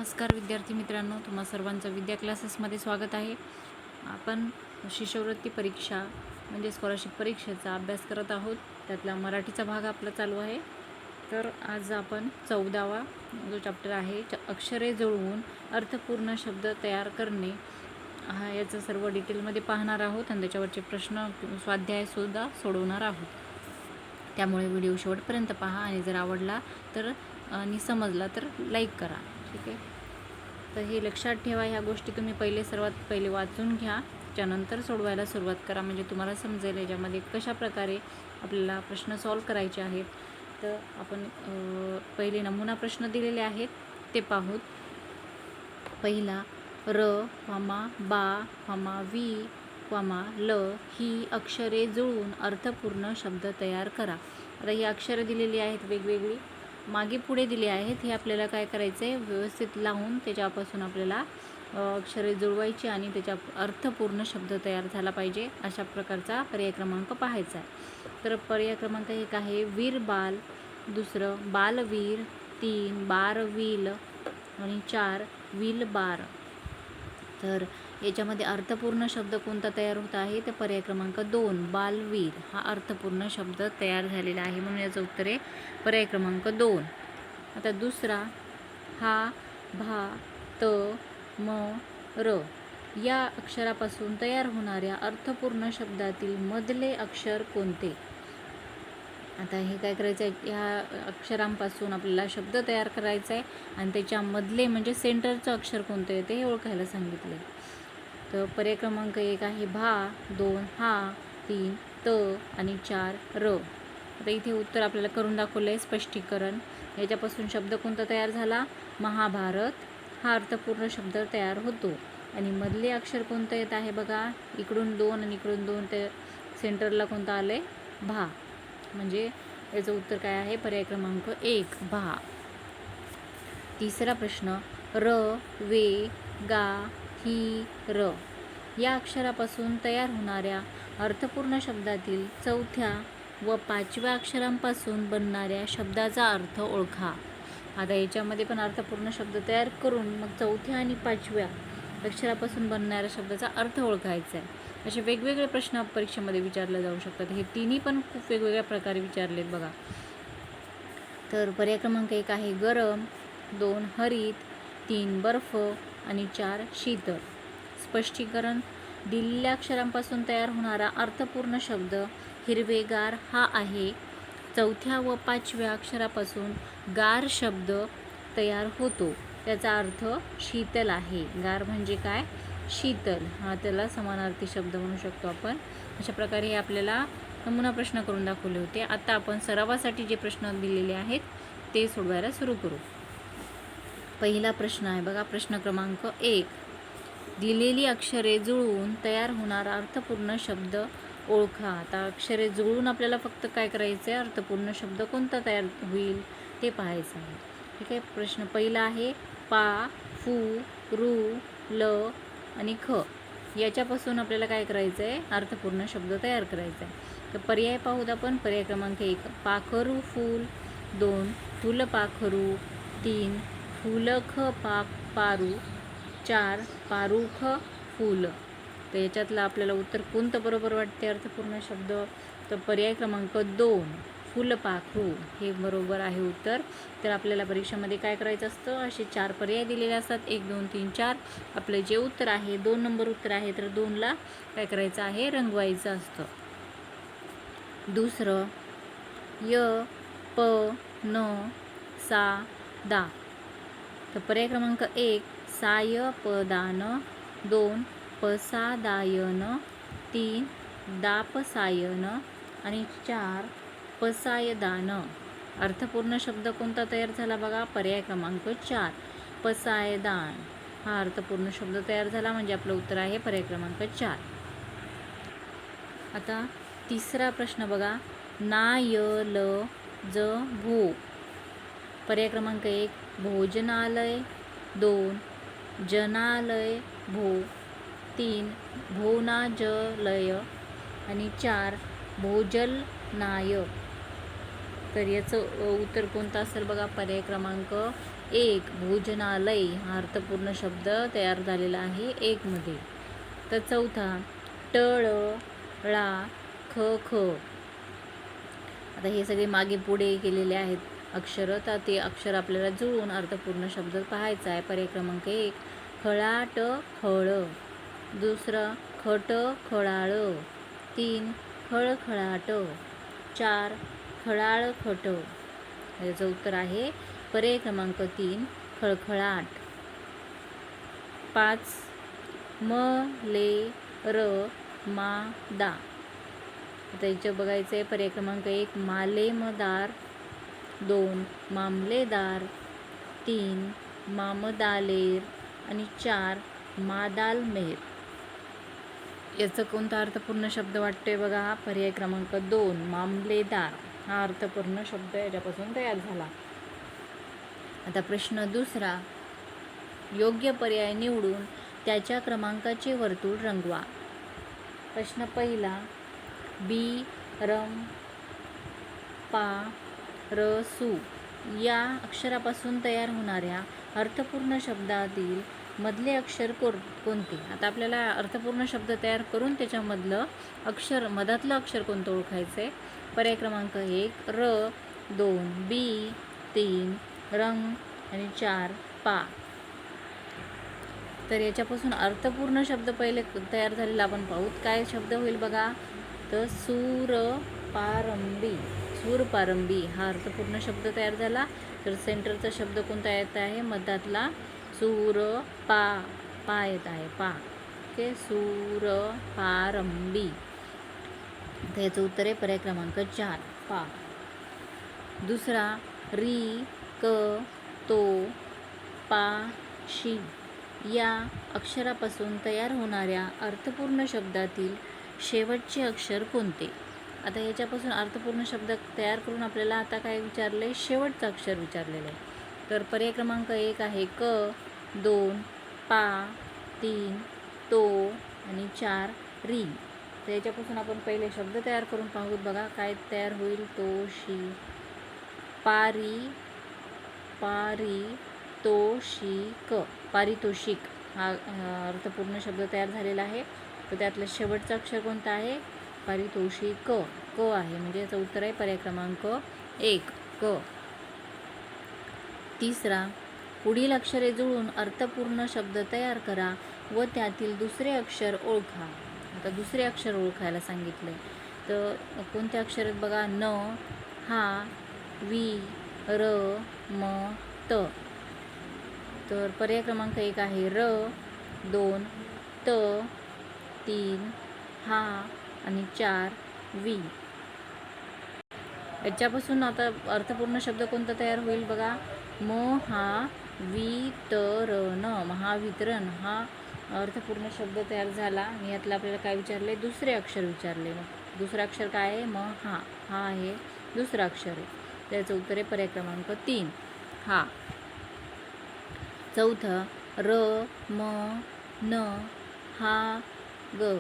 नमस्कार विद्यार्थी मित्रांनो, तुम्हा सर्वांचं विद्या क्लासेसमध्ये स्वागत आहे. आपण शिष्यवृत्ती परीक्षा म्हणजे स्कॉलरशिप परीक्षेचा अभ्यास करत आहोत. त्यातला मराठीचा भाग आपला चालू आहे. तर आज आपण 14वा जो चॅप्टर आहे अक्षरे जुळवून अर्थपूर्ण शब्द तयार करणे याचं सर्व डिटेलमध्ये पाहणार आहोत आणि त्याच्यावरचे प्रश्न स्वाध्यायसुद्धा सोडवणार आहोत. त्यामुळे व्हिडिओ शेवटपर्यंत पहा आणि जर आवडला तर आणि समजला तर लाईक करा. ठीक आहे. तर हे लक्षात ठेवा, ह्या गोष्टी तुम्ही सर्वात पहिले वाचून घ्या, त्यानंतर सोडवायला सुरुवात करा, म्हणजे तुम्हाला समजेल याच्यामध्ये कशा प्रकारे आपल्याला प्रश्न सॉल्व करायचे आहेत. तर आपण पहिले नमुना प्रश्न दिलेले आहेत ते पाहूत. पहिला, र, बा, वी, ल ही अक्षरे जुळवून अर्थपूर्ण शब्द तयार करा. आता ही अक्षरे दिलेली आहेत वेगवेगळी, मागे पुढे दिले आहेत. हे आपल्याला काय करायचं आहे, व्यवस्थित लावून त्याच्यापासून आपल्याला अक्षरे जुळवायची आणि त्याच्या अर्थपूर्ण शब्द तयार झाला पाहिजे, अशा प्रकारचा पर्याय क्रमांक पाहायचा आहे. तर पर्याय क्रमांक 1 आहे वीर बाल, दुसरं बालवीर, 3 बारवील आणि 4 विल बार. तर याच्यामध्ये अर्थपूर्ण शब्द कोणता तयार होत आहे, तर पर्याय क्रमांक 2 बालवीर हा अर्थपूर्ण शब्द तयार झालेला आहे, म्हणून याचं उत्तर आहे पर्याय क्रमांक 2. आता दुसरा, हा, भा, त, म, र या अक्षरापासून तयार होणाऱ्या अर्थपूर्ण शब्दातील मधले अक्षर कोणते. आता हे काय करायचं आहे, ह्या अक्षरांपासून आपल्याला शब्द तयार करायचा आहे आणि त्याच्यामधले म्हणजे सेंटरचं अक्षर कोणतं आहे ते ओळखायला सांगितलं आहे. तर पर्याय क्रमांक 1 आहे भा, 2 हा, 3 त आणि 4 र. आता इथे उत्तर आपल्याला करून दाखवलं आहे स्पष्टीकरण. याच्यापासून शब्द कोणता तयार झाला, महाभारत हा अर्थपूर्ण शब्द तयार होतो. आणि मधले अक्षर कोणतं येत आहे बघा, इकडून 2 आणि इकडून 2, ते सेंटरला कोणतं आलं आहे, भा, म्हणजे याचं उत्तर काय आहे, पर्याय क्रमांक 1 भा. तिसरा प्रश्न, र, वे, गा, ही, र या अक्षरापासून तयार होणाऱ्या अर्थपूर्ण शब्दातील चौथ्या व 5व्या अक्षरांपासून बनणाऱ्या शब्दाचा अर्थ ओळखा. आता याच्यामध्ये पण अर्थपूर्ण शब्द तयार करून मग चौथ्या आणि 5व्या अक्षरापासून बनणाऱ्या शब्दाचा अर्थ ओळखायचा आहे. असे वेगवेगळे प्रश्न परीक्षेमध्ये विचारले जाऊ शकतात. हे तिन्ही पण खूप वेगवेगळ्या प्रकारे विचारलेत बघा. तर पर्याय क्रमांक 1 आहे गरम, 2 हरित, 3 बर्फ आणि 4 शीतल. स्पष्टीकरण, दिलेल्या अक्षरांपासून तयार होणारा अर्थपूर्ण शब्द हिरवेगार हा आहे. चौथ्या व 5व्या अक्षरापासून गार शब्द तयार होतो, त्याचा अर्थ शीतल आहे. गार म्हणजे काय, शीतल, हा त्याला समानार्थी शब्द म्हणू शकतो आपण. अशा प्रकारे हे आपल्याला नमुना प्रश्न करून दाखवले होते. आता आपण सरावासाठी जे प्रश्न दिलेले आहेत ते सोडवायला सुरू करू. पहिला प्रश्न आहे बघा, प्रश्न क्रमांक 1, दिलेली अक्षरे जुळवून तयार होणारा अर्थपूर्ण शब्द ओळखा. आता अक्षरे जुळवून आपल्याला फक्त काय करायचं आहे, अर्थपूर्ण शब्द कोणता तयार होईल ते पाहायचं आहे. ठीक आहे. प्रश्न पहिला आहे पा, फू, रू, ल आणि ख याच्यापासून आपल्याला काय करायचं आहे, अर्थपूर्ण शब्द तयार करायचा आहे. तर पर्याय पाहूत आपण. पर्याय क्रमांक 1 पाखरू फूल, 2 फुलपाखरू, 3 फुलख पारू, 4 पारुख फूल. तर याच्यातलं आपल्याला उत्तर कोणतं बरोबर वाटते अर्थपूर्ण शब्द, तर पर्याय क्रमांक 2 फुलपाखरू हे बरोबर आहे उत्तर. तर आपल्याला परीक्षेमध्ये काय करायचं असतं, असे 4 पर्याय दिलेले असतात, 1 2 3 4. आपले जे उत्तर आहे 2 नंबर उत्तर आहे, तर 2ला काय करायचं आहे, रंगवायचं असतं. दुसरं, य, प, न, सा, दा. तर पर्याय क्रमांक 1 सायपदान, 2 पसादायन, 3 दापसायन आणि 4 पसायदान. अर्थपूर्ण शब्द कोणता तयार झाला बघा, पर्याय क्रमांक 4 पसायदान हा अर्थपूर्ण शब्द तयार झाला, म्हणजे आपलं उत्तर आहे पर्याय क्रमांक 4. आता तिसरा प्रश्न बघा, नायल ज भो. पर्याय क्रमांक 1 भोजनालय, 2 जनालय भो, 3 भोनाजलय आणि 4 भोजलनाय. तर याचं उत्तर कोणतं असेल बघा, पर्याय क्रमांक एक भोजनालय हा अर्थपूर्ण शब्द तयार झालेला आहे एकमध्ये. तर चौथा टळ ळा ख ख. आता हे सगळे मागे पुढे केलेले आहेत अक्षर, तर ते अक्षर आपल्याला जुळून अर्थपूर्ण शब्द पाहायचा आहे. पर्याय क्रमांक 1 खळाट खळ. दुसरं खट खळाळ. 3 खळखळाट. 4 खळाळ खट. याचं उत्तर आहे पर्याय क्रमांक 3 खळखळाट. 5 म ले र मा दा. आता याचं बघायचं आहे. पर्याय क्रमांक 1 मालेमदार. 2 मामलेदार. 3 मामदालेर आणि 4 मादालमेर. याचं कोणता अर्थपूर्ण शब्द वाटतोय बघा. पर्याय क्रमांक 2 मामलेदार हा अर्थपूर्ण शब्द याच्यापासून तयार झाला. आता प्रश्न दुसरा, योग्य पर्याय निवडून त्याच्या क्रमांकाचे वर्तुळ रंगवा. प्रश्न पहिला, बी रम पा र सु या अक्षरापासून तयार होणाऱ्या अर्थपूर्ण शब्दातील मधले अक्षर कोणते. आता आपल्याला अर्थपूर्ण शब्द तयार करून त्याच्यामधलं अक्षर, मधातलं अक्षर कोणतं ओळखायचं आहे. पर्याय क्रमांक 1 र. 2 बी. 3 रंग आणि 4 पा. तर याच्यापासून अर्थपूर्ण शब्द पहिले तयार झालेला आपण पाहू. काय शब्द होईल बघा. तर सूर पारंबी. सूर पारंबी हा अर्थपूर्ण शब्द तयार झाला. तर सेंटरचा शब्द कोणता येत आहे. मधातला सूर पा. पा येत आहे पा. ओके. सूर पारंबी. तर याचं उत्तर आहे पर्याय क्रमांक 4 पा. दुसरा, री क तो पा शी या अक्षरापासून तयार होणाऱ्या अर्थपूर्ण शब्दातील शेवटचे अक्षर कोणते. आता याच्यापासून अर्थपूर्ण शब्द तयार करून आपल्याला आता काय विचारले, शेवटचं अक्षर विचारलेलं आहे. तर पर्याय क्रमांक 1 आहे क. 2 पा. 3 तो आणि 4 री. तर याच्यापासून आपण पहिले शब्द तयार करून पाहूत बघा. काय तयार होईल. तो शी पारी. पारी तोषिक. पारितोषिक हा अर्थपूर्ण शब्द तयार झालेला आहे. तर त्यातलं शेवटचं अक्षर कोणतं आहे. पारितोषिक क आहे. म्हणजे याचं उत्तर आहे पर्याय क्रमांक 1 क. तिसरा, पुढील अक्षरे जुळून अर्थपूर्ण शब्द तयार करा व त्यातील दुसरे अक्षर ओळखा. आता दुसरे अक्षर ओळखायला सांगितले. तर कोणते अक्षर आहेत बघा. न हा वी र म त. तर पर्याय क्रमांक 1 आहे र. 2 त. 3 हा आणि 4 वी. याच्यापासून आता अर्थपूर्ण शब्द कोणता तयार होईल बघा. म हा वितरण. महावितरण हा अर्थपूर्ण शब्द तयार झाला. आणि यातलं आपल्याला काय विचारले, दुसरे अक्षर विचारले. मग दुसरं अक्षर काय आहे. म हा. हा आहे दुसरं अक्षर आहे. त्याचं उत्तर आहे पर्याय क्रमांक 3 हा. चौथं, र म न हा ग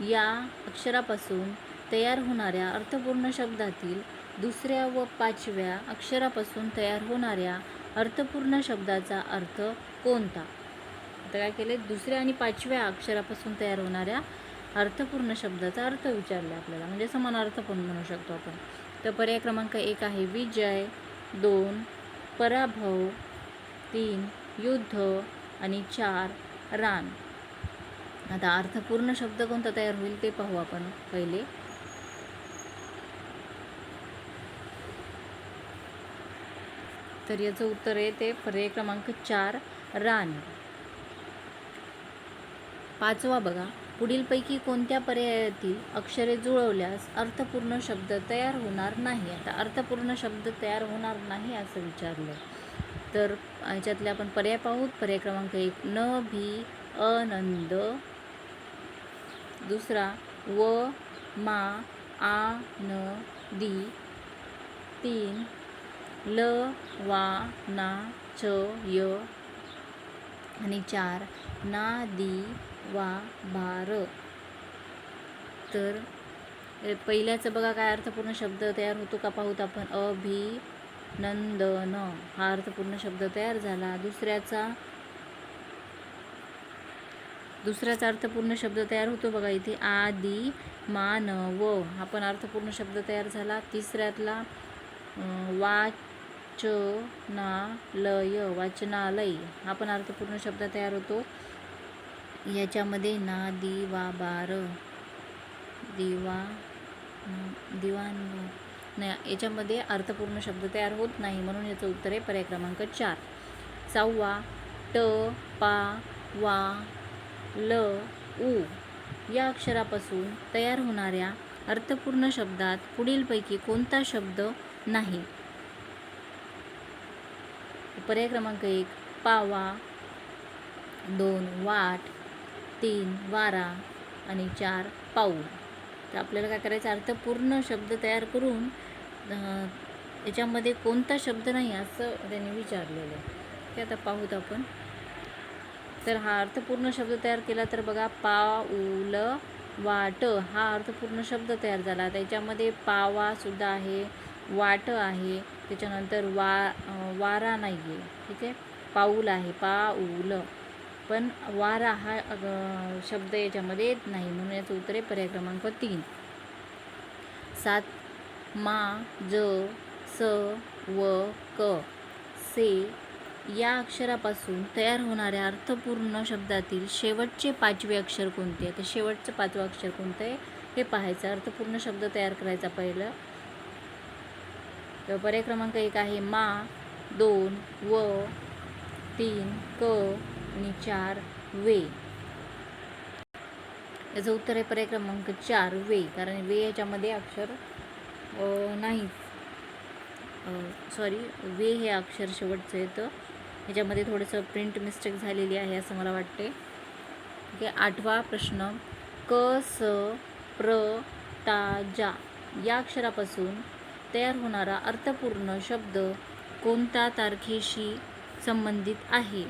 या अक्षरापासून तयार होणाऱ्या अर्थपूर्ण शब्दातील दुसऱ्या व पाचव्या अक्षरापासून तयार होणाऱ्या अर्थपूर्ण शब्दाचा अर्थ कोणता. आता काय केले, दुसऱ्या आणि पाचव्या अक्षरापासून तयार होणाऱ्या अर्थपूर्ण शब्दाचा अर्थ विचारला आपल्याला. म्हणजे समानार्थ पण म्हणू शकतो आपण. तर पर्याय क्रमांक 1 आहे विजय. 2 पराभव. 3 युद्ध आणि 4 रान. आता अर्थपूर्ण शब्द कोणता तयार होईल ते पाहू आपण पहिले. तर याचं उत्तर आहे ते पर्याय क्रमांक 4 रान. पाचवा बघा. पुढीलपैकी कोणत्या पर्यायातील अक्षरे जुळवल्यास अर्थपूर्ण शब्द तयार होणार नाही. आता अर्थपूर्ण शब्द तयार होणार नाही असं विचारलं. तर याच्यातले आपण पर्याय पाहूत. पर्याय क्रमांक 1 न भी आनंद. दुसरा व मा आ न दी. 3 ल वा ना च य आणि 4 ना दी वा बार. तर पहिल्याचं बघा काय अर्थपूर्ण शब्द तयार होतो का पाहूत आपण. नंदन हा अर्थपूर्ण शब्द तयार झाला. दुसऱ्याचा अर्थपूर्ण शब्द तयार होतो बघा इथे, आदि मानव हा पण अर्थपूर्ण शब्द तयार झाला. तिसऱ्यातला वाचनालय हा पण अर्थपूर्ण शब्द तयार होतो. याच्यामध्ये दिवान नाही, याच्यामध्ये अर्थपूर्ण शब्द तयार होत नाही, म्हणून याचं उत्तर आहे पर्याय क्रमांक 4. 6वा ट पा वा ल उ या अक्षरापासून तयार होणाऱ्या अर्थपूर्ण शब्दात पुढीलपैकी कोणता शब्द नाही? पर्याय क्रमांक 1 पावा, 2 वाट, 3 वारा आणि 4 पाऊल. तर आपल्याला काय करायचं, अर्थपूर्ण शब्द तयार करून याच्यामध्ये कोणता शब्द नाही असं त्यांनी विचारलेलं आहे. ते आता पाहूत आपण. तर हा अर्थपूर्ण शब्द तयार केला तर बघा, पाऊल वाट हा अर्थपूर्ण शब्द तयार झाला. त्याच्यामध्ये पावा सुद्धा आहे, वाट आहे, त्याच्यानंतर वारा नाही आहे, ठीक आहे. पाऊल आहे, पाऊल, पण वारा हा शब्द याच्यामध्ये येत नाही, म्हणून याचं उत्तर आहे पर्याय क्रमांक 3. 7 मा ज स व क से या अक्षरापासून तयार होणाऱ्या अर्थपूर्ण शब्दातील शेवटचे 5वे अक्षर कोणते आहे? तर शेवटचं 5वं अक्षर कोणतं आहे हे पाहायचं. अर्थपूर्ण शब्द तयार करायचा पहिलं. तर पर्याय क्रमांक 1 आहे मा, 2 व, 3 क आणि 4 वे. याचं उत्तर आहे पर्याय क्रमांक 4 वे, कारण वे याच्यामध्ये अक्षर नाही, सॉरी, वे हे अक्षर शेवटचं येतं. ह्याच्यामध्ये थोडंसं प्रिंट मिस्टेक झालेली आहे असं मला वाटते. ठीक आहे. 8वा प्रश्न, क स प्र टा जा या अक्षरापासून तयार होणारा अर्थपूर्ण शब्द कोणत्या तारखेशी संबंधित आहे?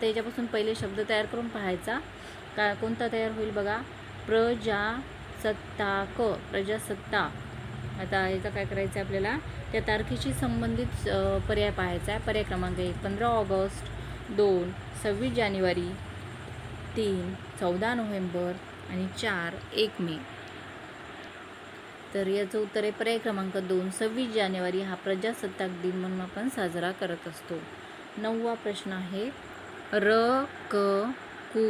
तर याच्यापासून पहिले शब्द तयार करून पाहायचा. कोणता तयार होईल बघा, प्रजासत्ताक, प्रजासत्ताक. आता याचं काय करायचं आहे आपल्याला, त्या तारखेशी संबंधित पर्याय पाहायचा आहे. पर्याय क्रमांक 1 15 ऑगस्ट, 2 26 जानेवारी, 3 14 नोव्हेंबर आणि 4 1 मे. तर याचं उत्तर आहे पर्याय क्रमांक 2 26 जानेवारी हा प्रजासत्ताक दिन म्हणून आपण साजरा करत असतो. 9वा प्रश्न आहे, र क कु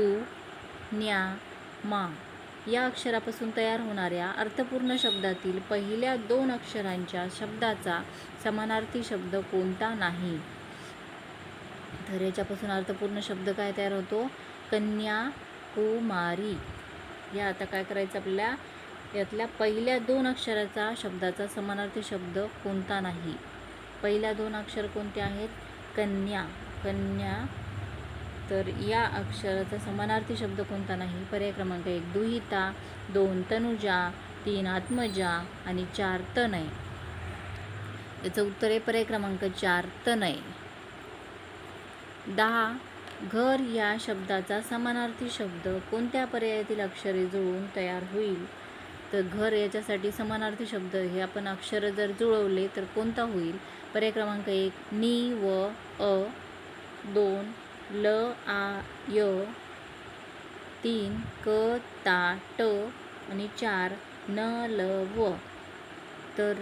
न्या मा या अक्षरापासून तयार होणाऱ्या अर्थपूर्ण शब्दातील पहिल्या 2 अक्षरांच्या शब्दाचा समानार्थी शब्द कोणता नाही? तर याच्यापासून अर्थपूर्ण शब्द काय तयार होतो, कन्याकुमारी. या आता काय करायचं आपल्याला, यातल्या पहिल्या 2 अक्षराचा शब्दाचा समानार्थी शब्द कोणता नाही? पहिल्या 2 अक्षर कोणते आहेत? कन्या. तर या अक्षराचा समानार्थी शब्द कोणता नाही? पर्याय क्रमांक 1 दुहिता, 2 तनुजा, 3 आत्मजा आणि 4 तनय. याचं उत्तर आहे पर्याय क्रमांक 4 तनय. 10 घर या शब्दाचा समानार्थी शब्द कोणत्या पर्यायातील अक्षरे जुळवून तयार होईल? तर घर याच्यासाठी समानार्थी शब्द हे आपण अक्षर जर जुळवले तर कोणता होईल? पर्याय क्रमांक 1 नी व अ, 2 ल आ य, 3 क ता ट आणि 4 न ल व. तर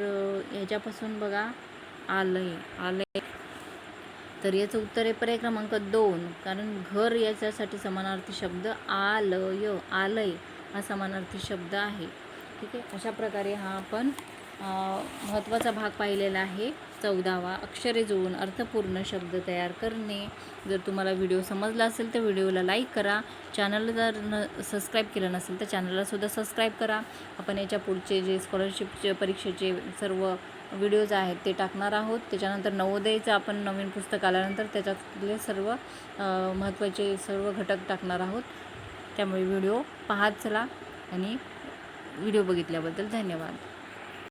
ह्याच्यापासून बघा आलय. तर याचं उत्तर आहे पर्याय क्रमांक 2, कारण घर याच्यासाठी समानार्थी शब्द आलय, आलय हा समानार्थी शब्द आहे. ठीक आहे. अशा प्रकारे हा आपण महत्त्वाचा भाग पाहिलेला आहे. 14वा अक्षरे जुळवून अर्थपूर्ण शब्द तयार करणे. जर तुम्हाला व्हिडिओ समजला असेल तर व्हिडिओला लाईक करा. चॅनलला जर सबस्क्राईब केलं नसेल तर चॅनललासुद्धा सबस्क्राईब करा. आपण याच्या पुढचे जे स्कॉलरशिपचे परीक्षेचे सर्व व्हिडिओज आहेत ते टाकणार आहोत. त्याच्यानंतर नवोदयचं आपण नवीन पुस्तक आल्यानंतर त्याच्यातले सर्व महत्त्वाचे सर्व घटक टाकणार आहोत. त्यामुळे व्हिडिओ पाहत चला आणि व्हिडिओ बघितल्याबद्दल धन्यवाद.